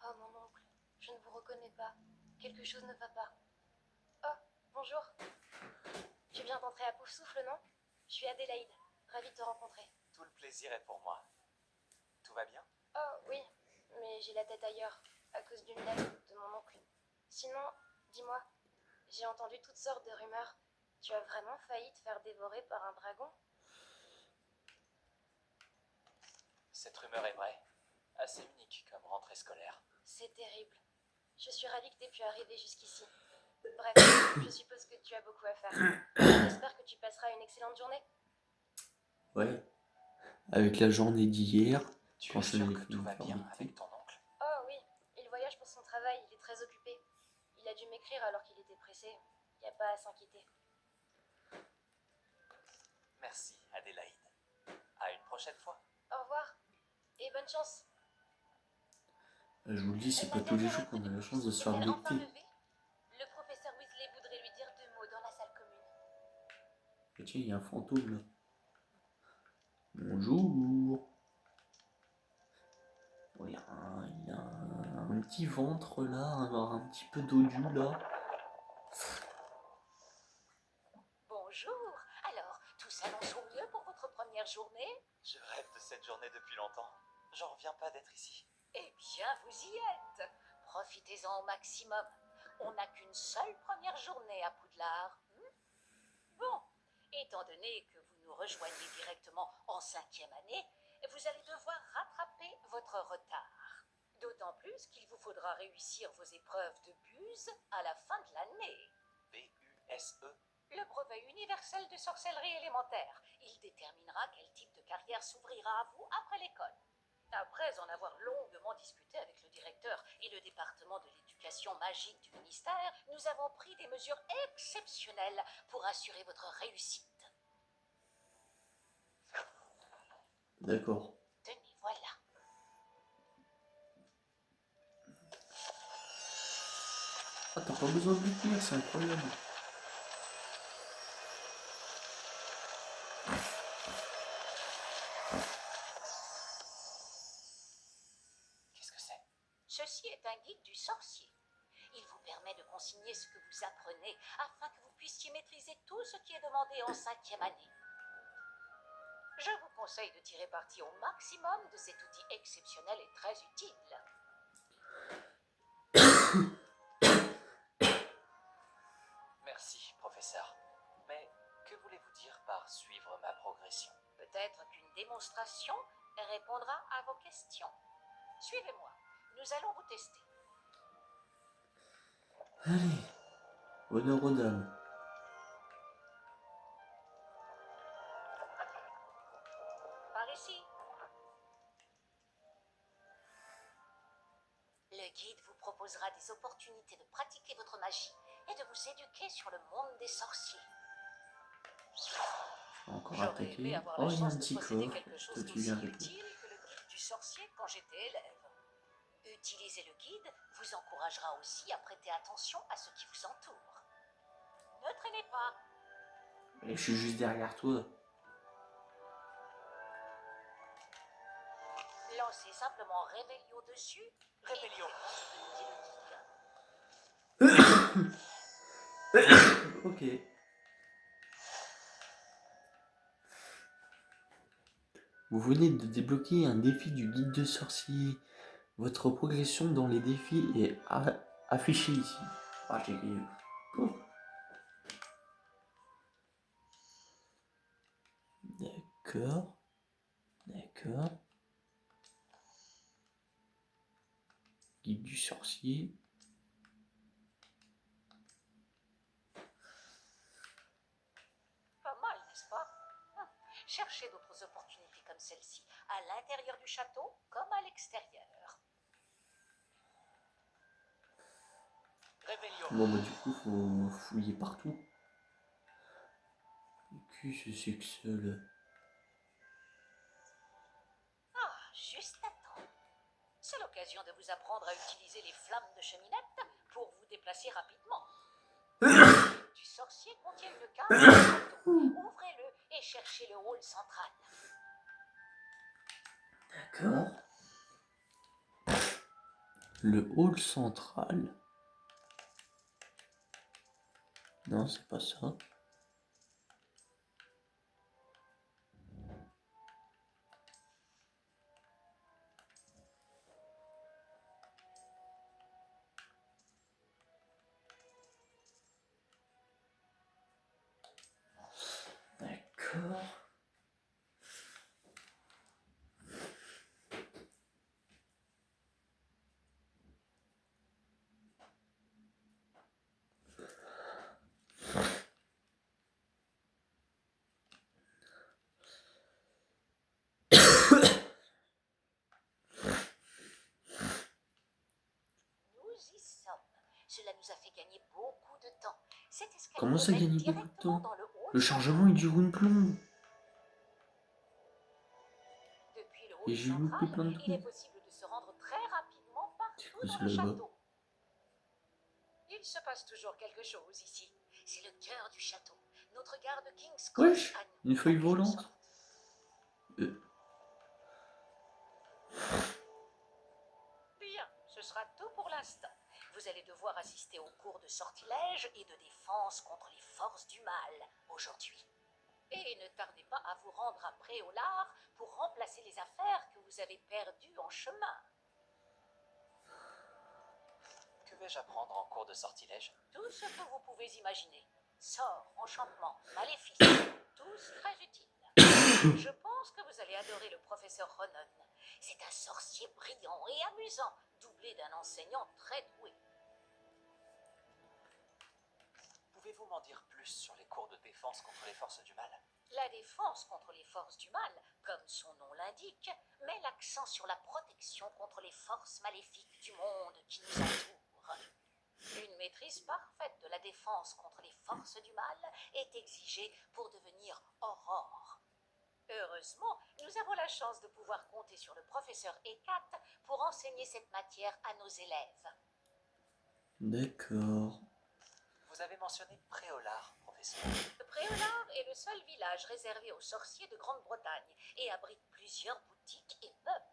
Oh, mon oncle, je ne vous reconnais pas. Quelque chose ne va pas. Oh, bonjour. Tu viens d'entrer à Pouf Souffle, non? Je suis Adélaïde. Ravie de te rencontrer. Tout le plaisir est pour moi. Tout va bien? Oh, oui, mais j'ai la tête ailleurs, à cause d'une lettre de mon oncle. Sinon, dis-moi, j'ai entendu toutes sortes de rumeurs. Tu as vraiment failli te faire dévorer par un dragon? Cette rumeur est vraie. Assez unique comme rentrée scolaire. C'est terrible. Je suis ravie que tu aies pu arriver jusqu'ici. Bref, je suppose que tu as beaucoup à faire. J'espère que tu passeras une excellente journée. Ouais. Avec la journée d'hier. Tu Quand es je sûr l'ai que fait tout une va bien formalité. avec ton oncle? Oh oui, il voyage pour son travail, il est très occupé. Il a dû m'écrire alors qu'il était pressé. Il n'y a pas à s'inquiéter. Merci, Adélaïde. À une prochaine fois. Au revoir, et bonne chance. Je vous le dis, c'est pas tous les jours qu'on a la chance de se faire Est-elle enfin becter. levée? Le professeur Weasley voudrait lui dire 2 mots dans la salle commune. Et tiens, il y a un fantôme là. Bonjour. Oh, il y a un petit ventre là, un petit peu dodu là. Bonjour. Alors, tout s'annonce au mieux pour votre première journée? Je rêve de cette journée depuis longtemps. J'en reviens pas d'être ici. Eh bien, vous y êtes. Profitez-en au maximum. On n'a qu'une seule première journée à Poudlard. Bon, étant donné que vous nous rejoignez directement en 5e année, vous allez devoir rattraper votre retard. D'autant plus qu'il vous faudra réussir vos épreuves de buse à la fin de l'année. B-U-S-E. Le brevet universel de sorcellerie élémentaire. Il déterminera quel type de carrière s'ouvrira à vous après l'école. Après en avoir longuement discuté avec le directeur et le département de l'éducation magique du ministère, nous avons pris des mesures exceptionnelles pour assurer votre réussite. D'accord. Tenez, voilà. Ah, t'as pas besoin de le tenir, c'est incroyable. Qu'est-ce que c'est? Ceci est un guide du sorcier. Il vous permet de consigner ce que vous apprenez afin que vous puissiez maîtriser tout ce qui est demandé en 5e année. Je vous conseille de tirer parti au maximum de cet outil exceptionnel et très utile. Merci, professeur. Mais que voulez-vous dire par suivre ma progression? Peut-être qu'une démonstration répondra à vos questions. Suivez-moi, nous allons vous tester. Allez. Honneur aux dames. Par ici. Le guide vous proposera des opportunités de pratiquer votre magie et de vous éduquer sur le monde des sorciers. Encore encore J'aurais attaqué. aimé avoir Oh, la il y a un chance de petit posséder coffre. quelque chose Toi, tu d'aussi viens répondre. utile que le guide du sorcier quand j'étais élève. Utiliser le guide vous encouragera aussi à prêter attention à ce qui vous entoure. Ne traînez pas. Mais je suis juste derrière toi. Lancez simplement Réveillon dessus. Rébellion. Et faites ce que dit le guide. Ok. Vous venez de débloquer un défi du guide de sorcier. Votre progression dans les défis est affichée ici. Ah, j'ai grillé. Oh. D'accord. D'accord. Guide du sorcier. Pas mal, n'est-ce pas? Cherchez d'autres opportunités comme celle-ci, à l'intérieur du château comme à l'extérieur. Rébellion. Bon, bah, du coup, faut fouiller partout. Qu'est-ce que c'est que ça, là? Ah, juste à temps. C'est l'occasion de vous apprendre à utiliser les flammes de cheminette pour vous déplacer rapidement. Du sorcier contient une carte du château. Ouvrez-le et cherchez le hall central. D'accord. Le hall central. Non, c'est pas ça. D'accord. Nous y sommes. Cela nous a fait gagner beaucoup de temps. Cet escalier Comment ça mène gagne beaucoup de directement temps? dans le hall Le chargement, il dure une plombe. Depuis le Et hall j'ai loupé central, plein de il est trucs. possible de se rendre très rapidement C'est partout quoi dans ça le là-bas? château. Il se passe toujours quelque chose ici. C'est le cœur du château. Notre garde King's Cross Wesh, à nous, une feuille en quelque volante. sorte. Bien, ce sera tout pour l'instant. Vous allez devoir assister aux cours de sortilège et de défense contre les forces du mal aujourd'hui. Et ne tardez pas à vous rendre à Préolard pour remplacer les affaires que vous avez perdues en chemin. Que vais-je apprendre en cours de sortilège? Tout ce que vous pouvez imaginer. Sorts, enchantements, maléfices, tous très utiles. Je pense que vous allez adorer le professeur Ronan. C'est un sorcier brillant et amusant, doublé d'un enseignant très doué. Pouvez-vous m'en dire plus sur les cours de défense contre les forces du mal? La défense contre les forces du mal, comme son nom l'indique, met l'accent sur la protection contre les forces maléfiques du monde qui nous entoure. Une maîtrise parfaite de la défense contre les forces du mal est exigée pour devenir Aurore. Heureusement, nous avons la chance de pouvoir compter sur le professeur Hecat pour enseigner cette matière à nos élèves. D'accord. Vous avez mentionné Préolard, professeur. Préolard est le seul village réservé aux sorciers de Grande-Bretagne et abrite plusieurs boutiques et pubs.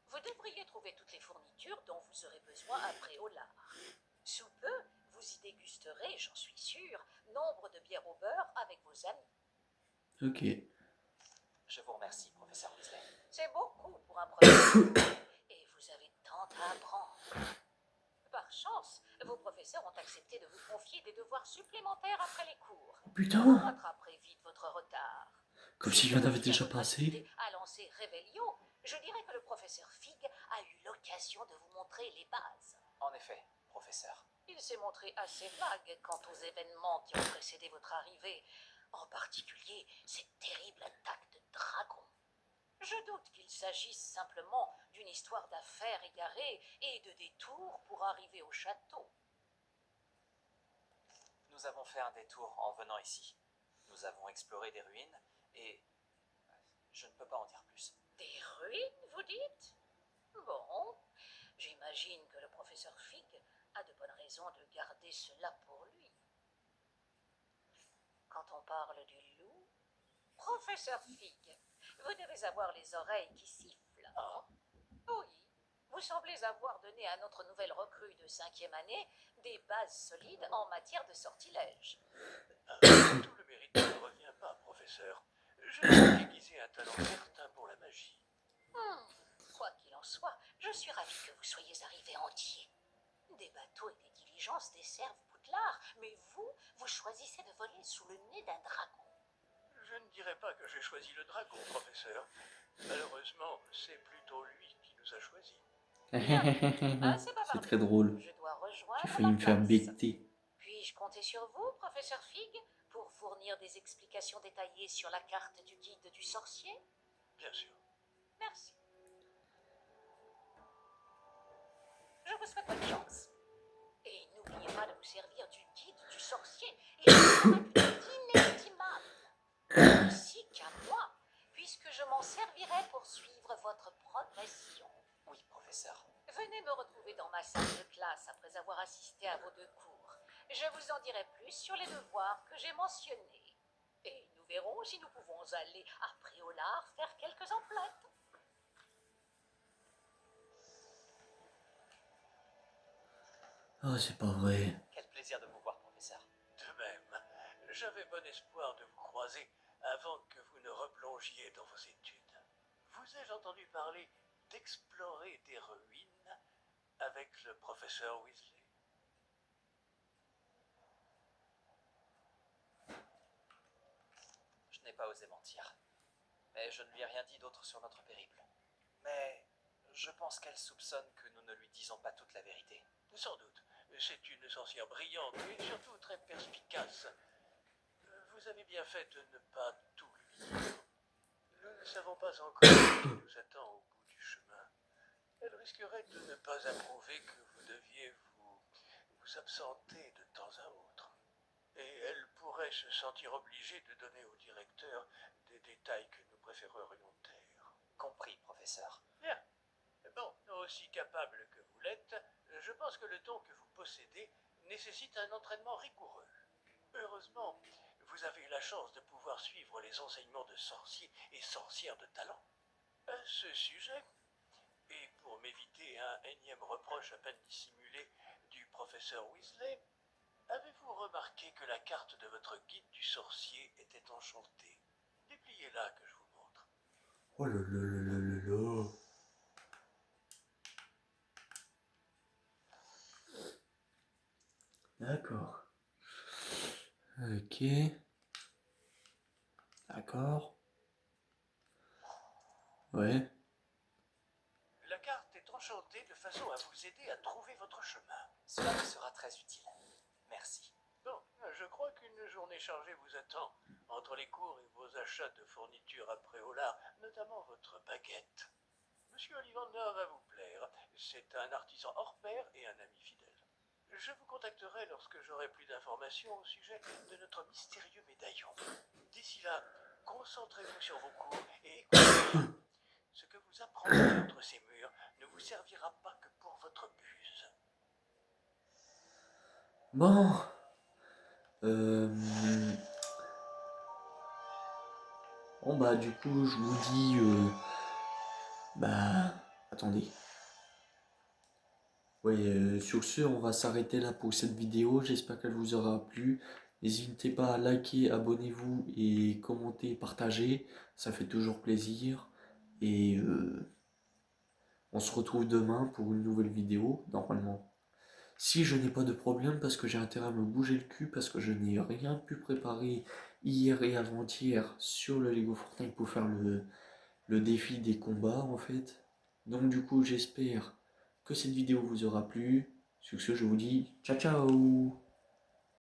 Vous devriez trouver toutes les fournitures dont vous aurez besoin à Préolard. Sous peu, vous y dégusterez, j'en suis sûr, nombre de bières au beurre avec vos amis. Ok. Je vous remercie, professeur Weasley. C'est beaucoup pour un professeur et vous avez tant à apprendre. Par chance, vos professeurs ont accepté de vous confier des devoirs supplémentaires après les cours. Vous Putain. rattraperez vite votre retard. Comme s'il y en avait déjà pas assez. À lancer Réveillon, je dirais que le professeur Fig a eu l'occasion de vous montrer les bases. En effet, professeur. Il s'est montré assez vague quant aux événements qui ont précédé votre arrivée, en particulier cette terrible attaque de dragon. Je doute qu'il s'agisse simplement d'une histoire d'affaires égarées et de détours pour arriver au château. Nous avons fait un détour en venant ici. Nous avons explorer des ruines, et je ne peux pas en dire plus. Des ruines, vous dites? Bon, j'imagine que le professeur Fig a de bonnes raisons de garder cela pour lui. Quand on parle du loup... Professeur Fig, vous devez avoir les oreilles qui sifflent. Ah, Oui, vous semblez avoir donné à notre nouvelle recrue de 5e année des bases solides en matière de sortilège. tout le mérite ne me revient pas, professeur. Je n'ai qu'aiguisé un talent certain pour la magie. Quoi qu'il en soit, je suis ravi que vous soyez arrivé entier. Des bateaux et des diligences desservent Poudlard, mais vous choisissez de voler sous le nez d'un dragon. Je ne dirais pas que j'ai choisi le dragon, professeur. Malheureusement, c'est plutôt lui qui nous a choisis. C'est très drôle. Je dois rejoindre J'ai failli ma me faire classe. becter. Puis-je compter sur vous, professeur Fig, pour fournir des explications détaillées sur la carte du guide du sorcier? Bien sûr. Merci. Je vous souhaite bonne chance. Et n'oubliez pas de vous servir du guide du sorcier. Il est une réputation inestimable. Aussi qu'à moi, puisque je m'en servirai pour suivre votre progression. Oui, professeur. Venez me retrouver dans ma salle de classe après avoir assisté à vos 2 cours. Je vous en dirai plus sur les devoirs que j'ai mentionnés. Et nous verrons si nous pouvons aller à Préolard faire quelques emplettes. Oh, c'est pas vrai. Quel plaisir de vous voir, professeur. De même, j'avais bon espoir de vous croiser avant que vous ne replongiez dans vos études. Vous ai-je entendu parler d'explorer des ruines avec le professeur Weasley? Je n'ai pas osé mentir. Mais je ne lui ai rien dit d'autre sur notre périple. Mais je pense qu'elle soupçonne que nous ne lui disons pas toute la vérité. Sans doute. C'est une sorcière brillante et surtout très perspicace. Vous avez bien fait de ne pas tout lui dire. Nous ne savons pas encore ce qui nous attend au bout du chemin. Elle risquerait de ne pas approuver que vous deviez vous absenter de temps à autre. Et elle pourrait se sentir obligée de donner au directeur des détails que nous préférerions taire. Compris, professeur. Bien. Bon, aussi capable que vous l'êtes, je pense que le don que vous possédez nécessite un entraînement rigoureux. Heureusement, vous avez eu la chance de pouvoir suivre les enseignements de sorciers et sorcières de talent. À ce sujet, et pour m'éviter un énième reproche à peine dissimulé du professeur Weasley, avez-vous remarqué que la carte de votre guide du sorcier était enchantée? Dépliez-la que je vous montre. Oh là là là là là là. D'accord. Ok. D'accord. Ouais. La carte est enchantée de façon à vous aider à trouver votre chemin. Cela me sera très utile. Merci. Bon, je crois qu'une journée chargée vous attend, entre les cours et vos achats de fournitures à Préolard, notamment votre baguette. Monsieur Ollivander va vous plaire. C'est un artisan hors pair et un ami fidèle. Je vous contacterai lorsque j'aurai plus d'informations au sujet de notre mystérieux médaillon. D'ici là, concentrez-vous sur vos cours et écoutez. Ce que vous apprendrez entre ces murs ne vous servira pas que pour votre buse. Bon. Bon bah du coup je vous dis attendez. Ouais, sur ce on va s'arrêter là pour cette vidéo. J'espère qu'elle vous aura plu. N'hésitez pas à liker, abonnez-vous et commenter, partager. Ça fait toujours plaisir. Et on se retrouve demain pour une nouvelle vidéo, normalement. Si je n'ai pas de problème, parce que j'ai intérêt à me bouger le cul, parce que je n'ai rien pu préparer hier et avant-hier sur le Lego Fortnite pour faire le défi des combats, en fait. Donc du coup, j'espère que cette vidéo vous aura plu. Sur ce, je vous dis ciao ciao.